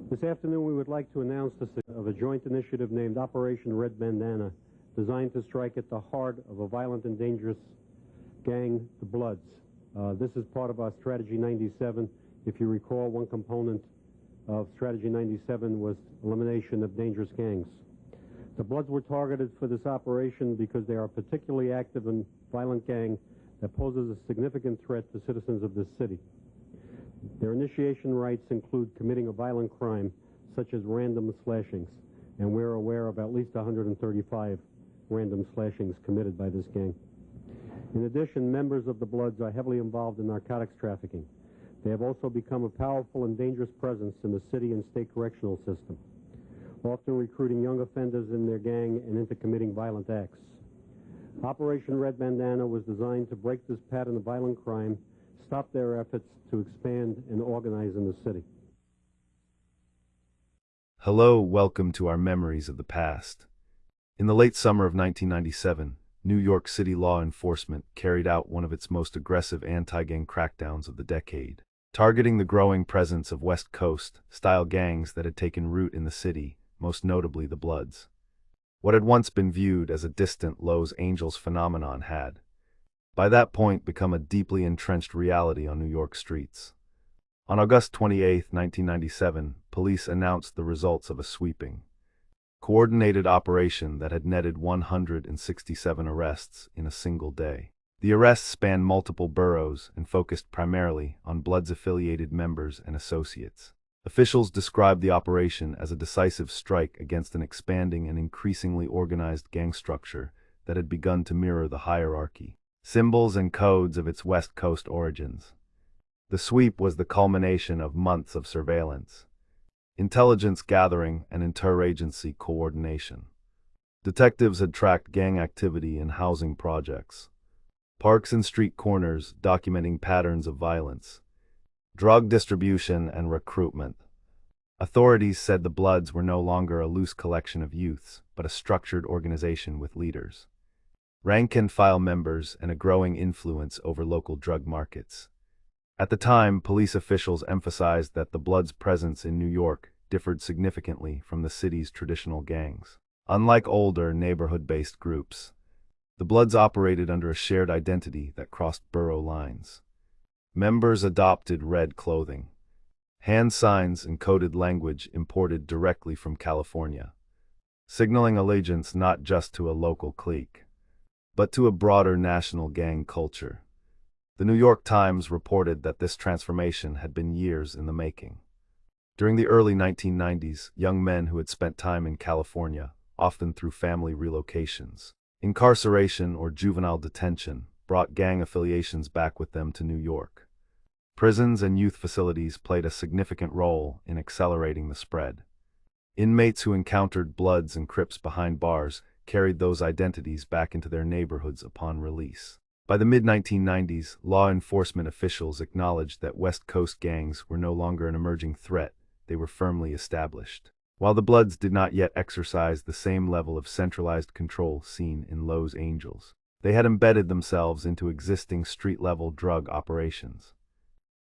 This afternoon, we would like to announce a joint initiative named Operation Red Bandana, designed to strike at the heart of a violent and dangerous gang, the Bloods. This is part of our Strategy 97. If you recall, one component of Strategy 97 was elimination of dangerous gangs. The Bloods were targeted for this operation because they are a particularly active and violent gang that poses a significant threat to citizens of this city. Their initiation rights include committing a violent crime, such as random slashings, and we're aware of at least 135 random slashings committed by this gang. In addition, members of the Bloods are heavily involved in narcotics trafficking. They have also become a powerful and dangerous presence in the city and state correctional system, often recruiting young offenders in their gang and into committing violent acts. Operation Red Bandana was designed to break this pattern of violent crime, stop their efforts to expand and organize in the city. Hello, welcome to our memories of the past. In the late summer of 1997, New York City law enforcement carried out one of its most aggressive anti-gang crackdowns of the decade, targeting the growing presence of West Coast-style gangs that had taken root in the city, most notably the Bloods. What had once been viewed as a distant Los Angeles phenomenon had, by that point, become a deeply entrenched reality on New York streets. On August 28, 1997, police announced the results of a sweeping, coordinated operation that had netted 167 arrests in a single day. The arrests spanned multiple boroughs and focused primarily on Bloods-affiliated members and associates. Officials described the operation as a decisive strike against an expanding and increasingly organized gang structure that had begun to mirror the hierarchy, symbols and codes of its West Coast origins. The sweep was the culmination of months of surveillance, intelligence gathering, and interagency coordination. Detectives had tracked gang activity in housing projects, parks and street corners, documenting patterns of violence, drug distribution, and recruitment. Authorities said the Bloods were no longer a loose collection of youths, but a structured organization with leaders, rank-and-file members, and a growing influence over local drug markets. At the time, police officials emphasized that the Bloods' presence in New York differed significantly from the city's traditional gangs. Unlike older, neighborhood-based groups, the Bloods operated under a shared identity that crossed borough lines. Members adopted red clothing, hand signs, and coded language imported directly from California, signaling allegiance not just to a local clique, but to a broader national gang culture. The New York Times reported that this transformation had been years in the making. During the early 1990s, young men who had spent time in California, often through family relocations, incarceration, or juvenile detention, brought gang affiliations back with them to New York. Prisons and youth facilities played a significant role in accelerating the spread. Inmates who encountered Bloods and Crips behind bars carried those identities back into their neighborhoods upon release. By the mid-1990s, law enforcement officials acknowledged that West Coast gangs were no longer an emerging threat, they were firmly established. While the Bloods did not yet exercise the same level of centralized control seen in Los Angeles, they had embedded themselves into existing street-level drug operations.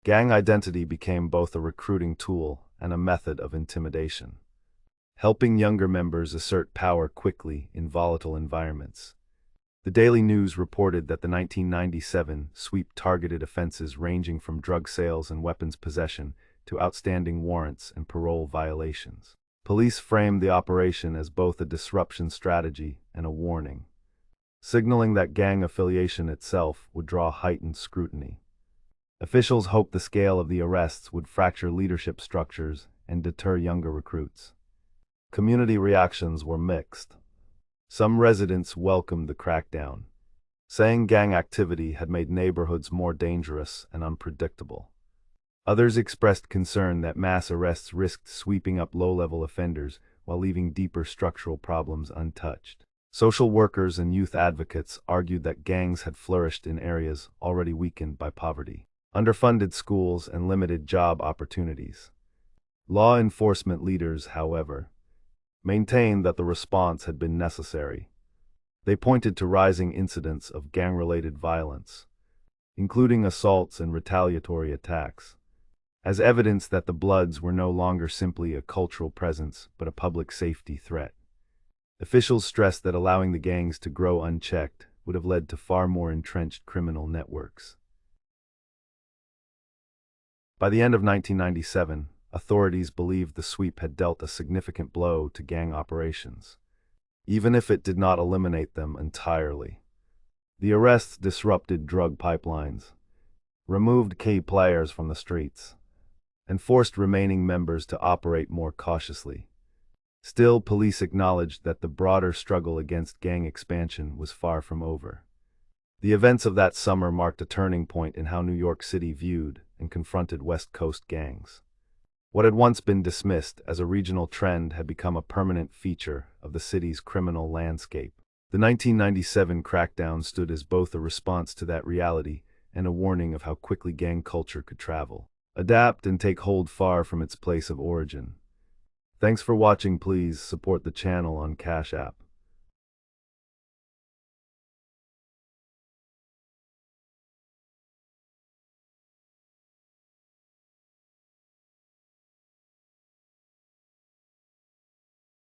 Gang identity became both a recruiting tool and a method of intimidation, helping younger members assert power quickly in volatile environments. The Daily News reported that the 1997 sweep targeted offenses ranging from drug sales and weapons possession to outstanding warrants and parole violations. Police framed the operation as both a disruption strategy and a warning. signaling that gang affiliation itself would draw heightened scrutiny. Officials hoped the scale of the arrests would fracture leadership structures and deter younger recruits. Community reactions were mixed. Some residents welcomed the crackdown, saying gang activity had made neighborhoods more dangerous and unpredictable. Others expressed concern that mass arrests risked sweeping up low-level offenders while leaving deeper structural problems untouched. Social workers and youth advocates argued that gangs had flourished in areas already weakened by poverty, underfunded schools, and limited job opportunities. Law enforcement leaders, however, maintained that the response had been necessary. They pointed to rising incidents of gang-related violence, including assaults and retaliatory attacks, as evidence that the Bloods were no longer simply a cultural presence but a public safety threat. Officials stressed that allowing the gangs to grow unchecked would have led to far more entrenched criminal networks. By the end of 1997, authorities believed the sweep had dealt a significant blow to gang operations, even if it did not eliminate them entirely. The arrests disrupted drug pipelines, removed key players from the streets, and forced remaining members to operate more cautiously. Still, police acknowledged that the broader struggle against gang expansion was far from over. The events of that summer marked a turning point in how New York City viewed and confronted West Coast gangs. What had once been dismissed as a regional trend had become a permanent feature of the city's criminal landscape. The 1997 crackdown stood as both a response to that reality and a warning of how quickly gang culture could travel, adapt, and take hold far from its place of origin. Thanks for watching. Please support the channel on Cash App.